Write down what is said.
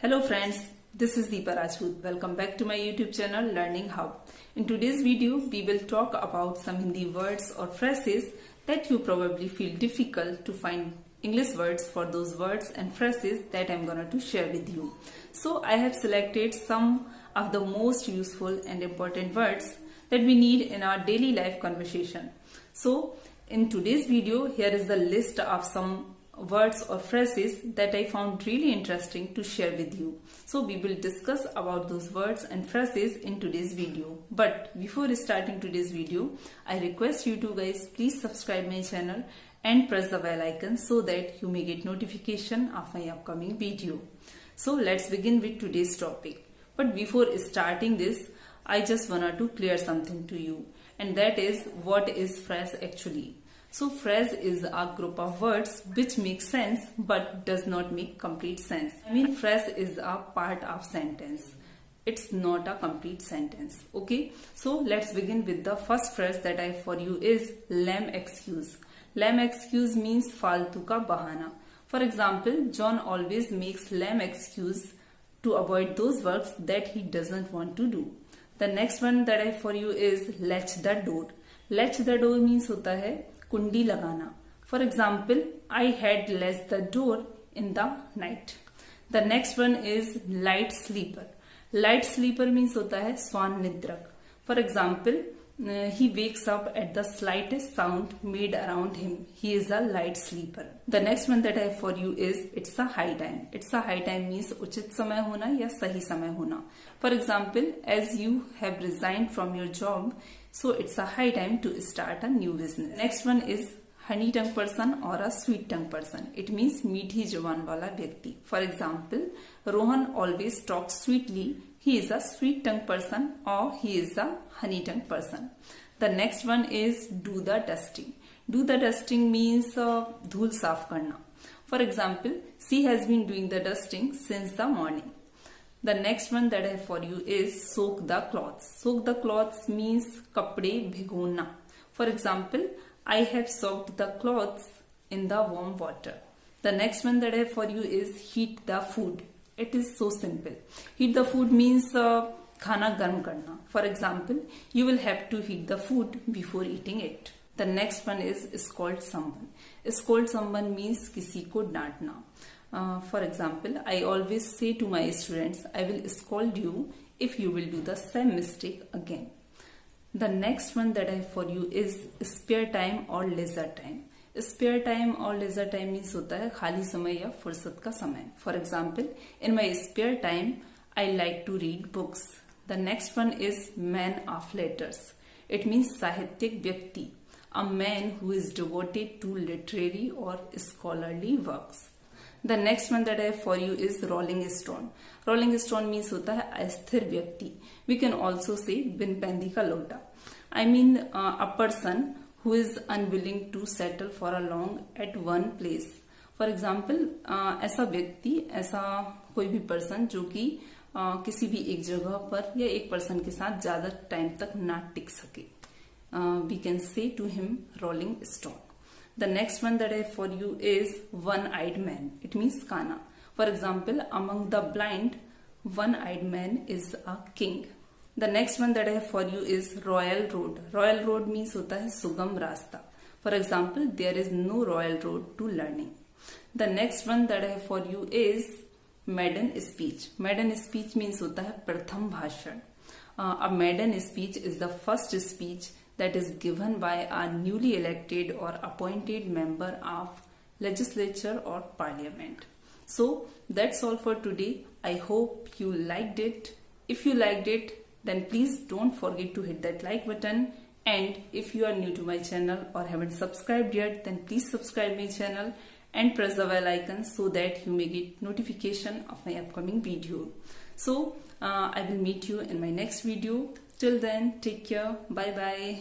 Hello friends, this is Deepa Rajput. Welcome back to my YouTube channel Learning Hub. In today's video, we will talk about some Hindi words or phrases that you probably feel difficult to find English words for those words and phrases that I'm going to share with you. So I have selected some of the most useful and important words that we need in our daily life conversation. So in today's video, here is the list of some words or phrases that I found really interesting to share with you. So we will discuss about those words and phrases in today's video. But before starting today's video, I request you to guys please subscribe my channel and press the bell icon so that you may get notification of my upcoming video. So let's begin with today's topic. But before starting this, I just wanted to clear something to you, and that is, what is phrase actually? So phrase is a group of words which make sense but does not make complete sense. I mean, phrase is a part of sentence. It's not a complete sentence. Okay, so let's begin with the first phrase that I have for you is lame excuse. Lame excuse means faltu ka bahana. For example, John always makes lame excuse to avoid those works that he doesn't want to do. The next one that I have for you is latch the door. Latch the door means hota hai कुंडी लगाना. For example, I had latched the door in the night. The next one is light sleeper. Light sleeper means होता है स्वान निद्रक. For example, he wakes up at the slightest sound made around him. He is a light sleeper. The next one that I have for you is it's a high time. It's a high time means उचित समय होना या सही समय होना. For example, as you have resigned from your job, so it's a high time to start a new business. Next one is honey tongue person or a sweet tongue person. It means मीठी जुबान वाला व्यक्ति. For example, Rohan always talks sweetly. He is a sweet tongue person or he is a honey tongue person. The next one is do the dusting. Do the dusting means धूल साफ करना. For example, she has been doing the dusting since the morning. The next one that I have for you is soak the clothes. Soak the clothes means kapde bhigona. For example, I have soaked the clothes in the warm water. The next one that I have for you is heat the food. It is so simple. Heat the food means khana garm karna. For example, you will have to heat the food before eating it. The next one is scold someone. Scold someone means kisi ko डांटना. For example, I always say to my students, I will scold you if you will do the same mistake again. The next one that I have for you is spare time or leisure time. Spare time or leisure time means होता है खाली समय या फुर्सत का समय. For example, in my spare time, I like to read books. The next one is man of letters. It means साहित्यिक व्यक्ति, a man who is devoted to literary or scholarly works. The next one that I have for you is rolling stone. Rolling stone means होता है अस्थिर व्यक्ति. We can also say बिन पैंदी का लोटा. I mean a person who is unwilling to settle for a long at one place. For example, ऐसा व्यक्ति, ऐसा कोई भी person जो कि किसी भी एक जगह पर या एक person के साथ ज़्यादा टाइम तक ना टिक सके. We can say to him rolling stone. The next one that I have for you is one-eyed man. It means kana. For example, among the blind, one-eyed man is a king. The next one that I have for you is royal road. Royal road means होता है सुगम रास्ता. For example, there is no royal road to learning. The next one that I have for you is maiden speech. Maiden speech means होता है प्रथम भाषण. A maiden speech is the first speech that is given by a newly elected or appointed member of legislature or parliament. So that's all for today. I hope you liked it. If you liked it, then please don't forget to hit that like button. And if you are new to my channel or haven't subscribed yet, then please subscribe my channel and press the bell icon so that you may get notification of my upcoming video. So I will meet you in my next video. Till then, take care. Bye bye.